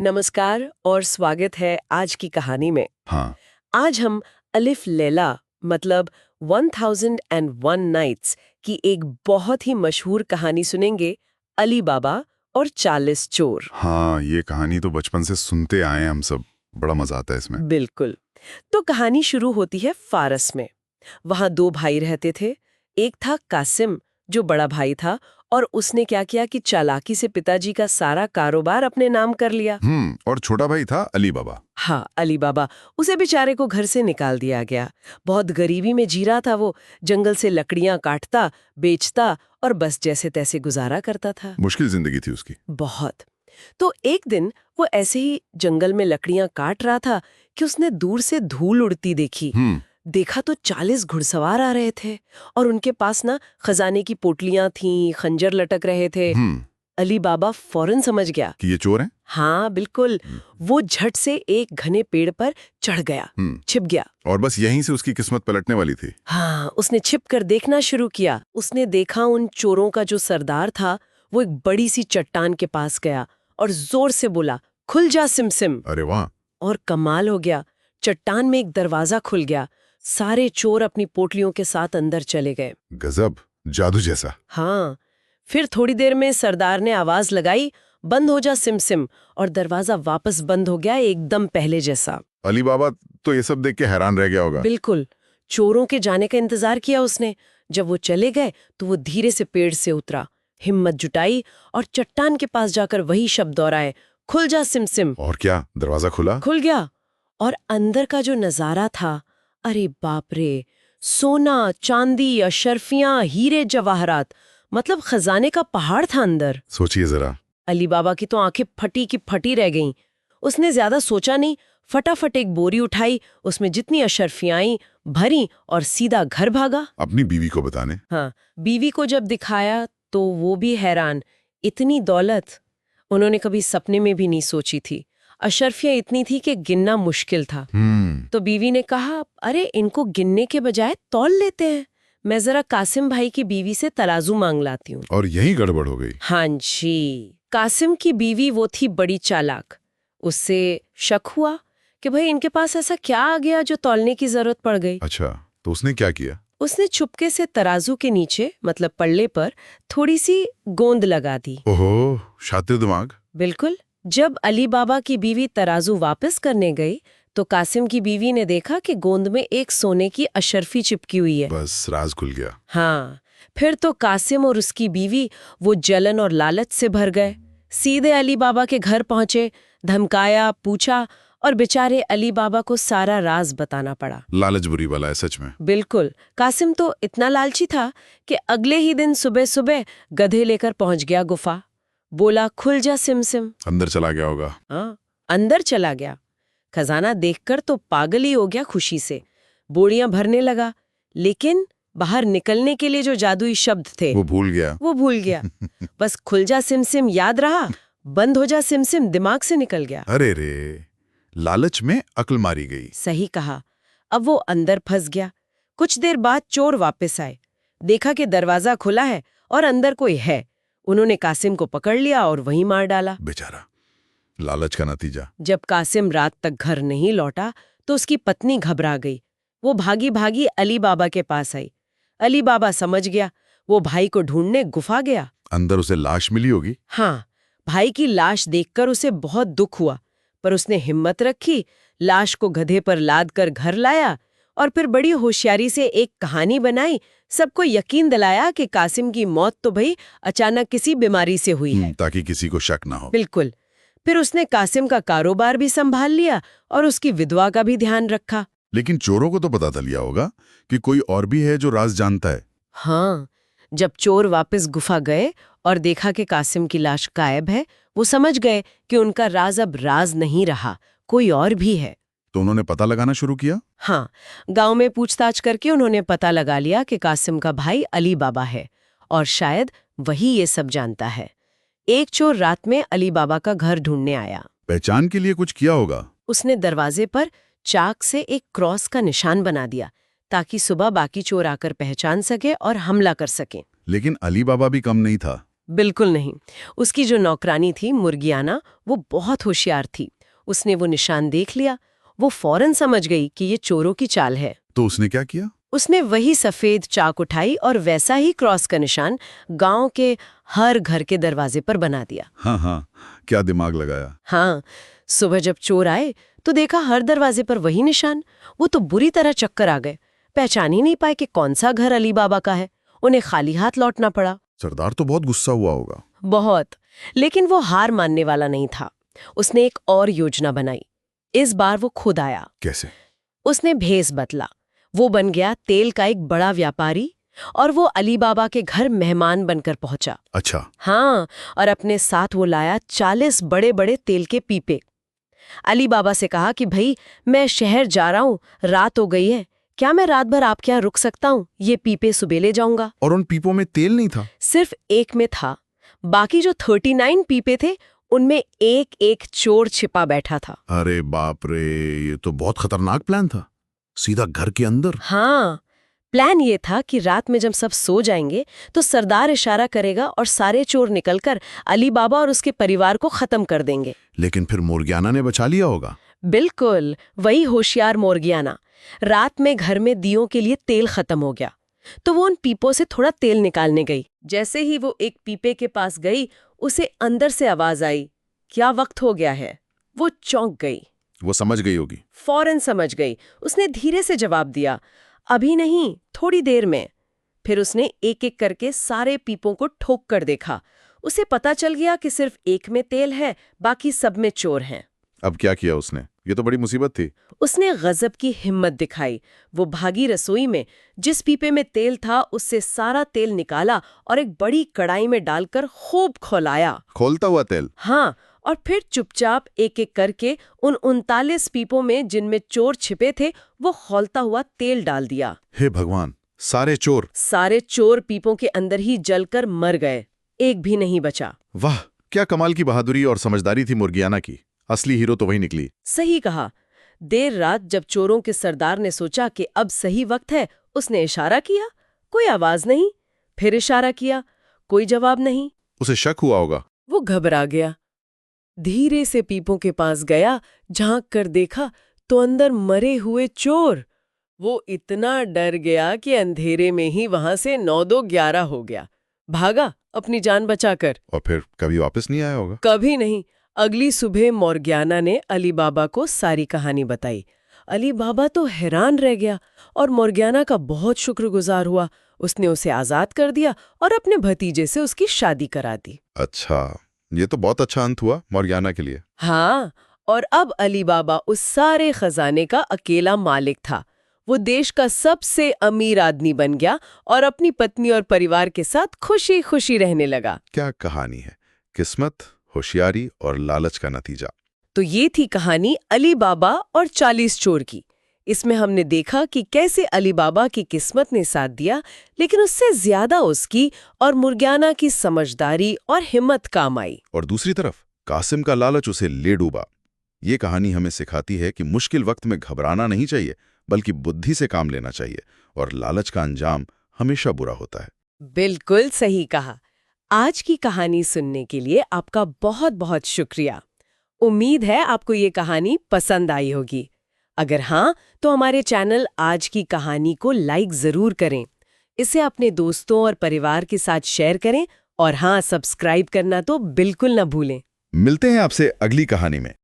नमस्कार और स्वागत है आज की कहानी में। हाँ। आज हम अलिफ लैला मतलब 1001 नाइट्स की एक बहुत ही मशहूर कहानी सुनेंगे, अली बाबा और 40 चोर। हाँ, ये कहानी तो बचपन से सुनते आए हैं हम सब। बड़ा मजा आता है इसमें। बिल्कुल। तो कहानी शुरू होती है फारस में। वहां दो भाई रहते थे। एक था कासिम, जो बड़ा भाई था, और उसने क्या किया कि चालाकी से पिताजी का सारा कारोबार अपने नाम कर लिया। और छोटा भाई था अली बाबा। हाँ, अली बाबा। उसे बेचारे को घर से निकाल दिया गया। बहुत गरीबी में जी रहा था वो। जंगल से लकड़ियां काटता, बेचता और बस जैसे तैसे गुजारा करता था। मुश्किल जिंदगी थी उसकी। बहुत। तो एक दिन वो ऐसे ही जंगल में लकड़ियां काट रहा था कि उसने दूर से धूल उड़ती देखी। देखा तो 40 घुड़सवार आ रहे थे और उनके पास ना खजाने की पोटलियां थीं, खंजर लटक रहे थे। अली बाबा फौरन समझ गया कि ये चोर हैं? हाँ बिल्कुल। वो झट से एक घने पेड़ पर चढ़ गया, छिप गया। और बस यहीं से उसकी किस्मत पलटने वाली थी। हाँ, उसने छिप कर देखना शुरू किया। उसने देखा उन चोरों का जो सरदार था वो एक बड़ी सी चट्टान के पास गया और जोर से बोला, खुल जा सिमसिम। अरे वाह! और कमाल हो गया, चट्टान में एक दरवाजा खुल गया। सारे चोर अपनी पोटलियों के साथ अंदर चले गए। गजब, जादू जैसा। हाँ, फिर थोड़ी देर में सरदार ने आवाज लगाई, बंद हो जा सिमसिम, और दरवाजा वापस बंद हो गया एकदम पहले जैसा। अली बाबा तो ये सब देख के हैरान रह गया होगा। बिल्कुल। चोरों के जाने का इंतजार किया उसने। जब वो चले गए तो वो धीरे से पेड़ से उतरा, हिम्मत जुटाई और चट्टान के पास जाकर वही शब्द दोहराए, खुल जा सिमसिम। और क्या, दरवाजा खुला? खुल गया। और अंदर का जो नजारा था, अरे बाप रे, सोना, चांदी, अशर्फियां, हीरे जवाहरात, मतलब खजाने का पहाड़ था अंदर। सोचिए जरा। अली बाबा की तो आंखें फटी की फटी रह गईं। उसने ज्यादा सोचा नहीं, फटाफट एक बोरी उठाई, उसमें जितनी अशर्फियां भरी और सीधा घर भागा अपनी बीवी को बताने। हाँ, बीवी को जब दिखाया तो वो भी हैरान। इतनी दौलत उन्होंने कभी सपने में भी नहीं सोची थी। अशर्फियां इतनी थी कि गिनना मुश्किल था। तो बीवी ने कहा, अरे इनको गिनने के बजाय तौल लेते हैं। मैं जरा कासिम भाई की बीवी से तराजू मांग लाती हूँ। और यही गड़बड़ हो गई। हाँ जी। कासिम की बीवी वो थी बड़ी चालाक। उससे शक हुआ कि भाई इनके पास ऐसा क्या आ गया जो तौलने की जरूरत पड़ गई। अच्छा, तो उसने क्या किया? उसने चुपके से तराजू के नीचे मतलब पल्ले पर थोड़ी सी गोंद लगा दी। ओहो, शातिर दिमाग। बिल्कुल। जब अली बाबा की बीवी तराजू वापस करने गई तो कासिम की बीवी ने देखा कि गोंद में एक सोने की अशर्फी चिपकी हुई है। बस राज खुल गया। हाँ, फिर तो कासिम और उसकी बीवी वो जलन और लालच से भर गए। सीधे अली बाबा के घर पहुंचे, धमकाया, पूछा और बेचारे अली बाबा को सारा राज बताना पड़ा। लालच बुरी वाला है सच में। बिल्कुल। कासिम तो इतना लालची था कि अगले ही दिन सुबह सुबह गधे लेकर पहुंच गया गुफा। बोला, खुल जा सिमसिम। अंदर चला गया होगा। हाँ, अंदर चला गया। खजाना देखकर तो पागल ही हो गया खुशी से। बोरियां भरने लगा, लेकिन बाहर निकलने के लिए जो जादुई शब्द थे वो भूल गया। बस खुल जा सिमसिम याद रहा, बंद हो जा सिमसिम दिमाग से निकल गया। अरे रे, लालच में अक्ल मारी गई। सही कहा। अब वो अंदर फंस गया। कुछ देर बाद चोर वापस आए। देखा कि दरवाजा खुला है और अंदर कोई है। उन्होंने कासिम को पकड़ लिया और वहीं मार डाला। बेचारा, लालच का नतीजा। जब कासिम रात तक घर नहीं लौटा तो उसकी पत्नी घबरा गई। वो भागी भागी अली बाबा के पास आई। अली बाबा समझ गया। वो भाई को ढूंढने गुफा गया। अंदर उसे लाश मिली होगी। हाँ, भाई की लाश देखकर उसे बहुत दुख हुआ, पर उसने हिम्मत रखी, लाश को गधे पर लाद कर घर लाया और फिर बड़ी होशियारी से एक कहानी बनाई। सबको यकीन दिलाया कि कासिम की मौत तो भाई अचानक किसी बीमारी से हुई है, ताकि किसी को शक ना हो। बिल्कुल। फिर उसने कासिम का कारोबार भी संभाल लिया और उसकी विधवा का भी ध्यान रखा। लेकिन चोरों को तो पता चल लिया होगा कि कोई और भी है जो राज जानता है। हाँ, जब चोर वापस गुफा गए और देखा कि कासिम की लाश गायब है, वो समझ गए कि उनका राज अब राज नहीं रहा, कोई और भी है। तो उन्होंने पता लगाना शुरू किया। हाँ, गांव में पूछताछ करके उन्होंने पता लगा लिया कि कासिम का भाई अली बाबा है और शायद वही ये सब जानता है। एक चोर रात में अली बाबा का घर ढूंढने आया। पहचान के लिए कुछ किया होगा। उसने दरवाजे पर चाक से एक क्रॉस का निशान बना दिया ताकि सुबह बाकी चोर आकर पहचान सके और हमला कर सकें। लेकिन अली बाबा भी कम नहीं था। बिल्कुल नहीं। उसकी जो नौकरानी थी मुर्गियाना, वो बहुत होशियार थी। उसने वो निशान देख लिया। वो फौरन समझ गई कि ये चोरों की चाल है। तो उसने क्या किया? उसने वही सफेद चाक उठाई और वैसा ही क्रॉस का निशान गांव के हर घर के दरवाजे पर बना दिया। हाँ हाँ, क्या दिमाग लगाया। हाँ, सुबह जब चोर आए तो देखा हर दरवाजे पर वही निशान। वो तो बुरी तरह चक्कर आ गए, पहचान ही नहीं पाए कि कौन सा घर अली बाबा का है। उन्हें खाली हाथ लौटना पड़ा। सरदार तो बहुत गुस्सा हुआ होगा। बहुत। लेकिन वो हार मानने वाला नहीं था। उसने एक और योजना बनाई। इस बार वो खुद आया। कैसे? उसने भेस बदला। वो बन गया तेल का एक बड़ा व्यापारी और वो अली बाबा के घर मेहमान बनकर पहुंचा। अच्छा। हाँ, और अपने साथ वो लाया 40 बड़े बड़े तेल के पीपे। अली बाबा से कहा कि भाई, मैं शहर जा रहा हूँ, रात हो गई है, क्या मैं रात भर आपके यहाँ रुक सकता हूँ? ये पीपे सुबह ले जाऊंगा। और उन पीपों में तेल नहीं था? सिर्फ एक में था। बाकी जो 39 पीपे थे उनमें एक एक चोर छिपा बैठा था। अरे बाप रे, ये तो बहुत खतरनाक प्लान था। सीधा घर के अंदर? हाँ, प्लान ये था कि रात में जब सब सो जाएंगे तो सरदार इशारा करेगा और सारे चोर निकलकर अली बाबा और उसके परिवार को खत्म कर देंगे। लेकिन फिर मोर्गियाना ने बचा लिया होगा। बिल्कुल, वही होशियार मोर्गियाना। रात में घर में दियों के लिए तेल खत्म हो गया तो वो उन पीपों से थोड़ा तेल निकालने गई। जैसे ही वो एक पीपे के पास गई, उसे अंदर से आवाज आई, क्या वक्त हो गया है? वो चौंक गई। वो समझ गई होगी। फौरन समझ गई। उसने धीरे से जवाब दिया, अभी नहीं, थोड़ी देर में। फिर उसने एक एक करके सारे पीपों को ठोक कर देखा। उसे पता चल गया कि सिर्फ एक में तेल है, बाकी सब में चोर हैं। अब क्या किया उसने? ये तो बड़ी मुसीबत थी। उसने गजब की हिम्मत दिखाई। वो भागी रसोई में, जिस पीपे में तेल था उससे सारा तेल निकाला और एक बड़ी कढ़ाई में डालकर खूब खौलाया। खोलता हुआ तेल? हाँ, और फिर चुपचाप एक एक करके उन 39 पीपों में जिनमें चोर छिपे थे वो खौलता हुआ तेल डाल दिया। हे भगवान, सारे चोर? सारे चोर पीपों के अंदर ही जलकर मर गए, एक भी नहीं बचा। वाह, क्या कमाल की बहादुरी और समझदारी थी मुर्गियाना की। असली हीरो तो वही निकली। सही कहा। देर रात जब चोरों के सरदार ने सोचा कि अब सही वक्त है, उसने इशारा किया, कोई आवाज नहीं। फिर इशारा किया, कोई जवाब नहीं। उसे शक हुआ होगा। वो घबरा गया। धीरे से पीपों के पास गया, झांक कर देखा तो अंदर मरे हुए चोर। वो इतना डर गया कि अंधेरे में ही वहां से 9-2-11 हो गया। भागा अपनी जान बचाकर। और फिर कभी वापस नहीं आया होगा। कभी नहीं। अगली सुबह मोर्गियाना ने अली बाबा को सारी कहानी बताई। अली बाबा तो हैरान रह गया और मोर्गियाना का बहुत शुक्रगुजार हुआ। उसने उसे आजाद कर दिया और अपने भतीजे से उसकी शादी करा दी। अच्छा, ये तो बहुत अच्छा अंत हुआ मोर्गियाना के लिए। हाँ, और अब अली बाबा उस सारे खजाने का अकेला मालिक था। वो देश का सबसे अमीर आदमी बन गया और अपनी पत्नी और परिवार के साथ खुशी खुशी रहने लगा। क्या कहानी है! किस्मत, होशियारी और लालच का नतीजा। तो ये थी कहानी अली बाबा और 40 चोर की। इसमें हमने देखा कि कैसे अली बाबा की किस्मत ने साथ दिया, लेकिन उससे ज्यादा उसकी और मुर्गियाना की समझदारी और हिम्मत काम आई। और दूसरी तरफ कासिम का लालच उसे ले डूबा। ये कहानी हमें सिखाती है कि मुश्किल वक्त में घबराना नहीं चाहिए, बल्कि बुद्धि से काम लेना चाहिए, और लालच का अंजाम हमेशा बुरा होता है। बिल्कुल सही कहा। आज की कहानी सुनने के लिए आपका बहुत बहुत शुक्रिया। उम्मीद है आपको ये कहानी पसंद आई होगी। अगर हाँ, तो हमारे चैनल आज की कहानी को लाइक जरूर करें। इसे अपने दोस्तों और परिवार के साथ शेयर करें और हाँ, सब्सक्राइब करना तो बिल्कुल न भूलें। मिलते हैं आपसे अगली कहानी में।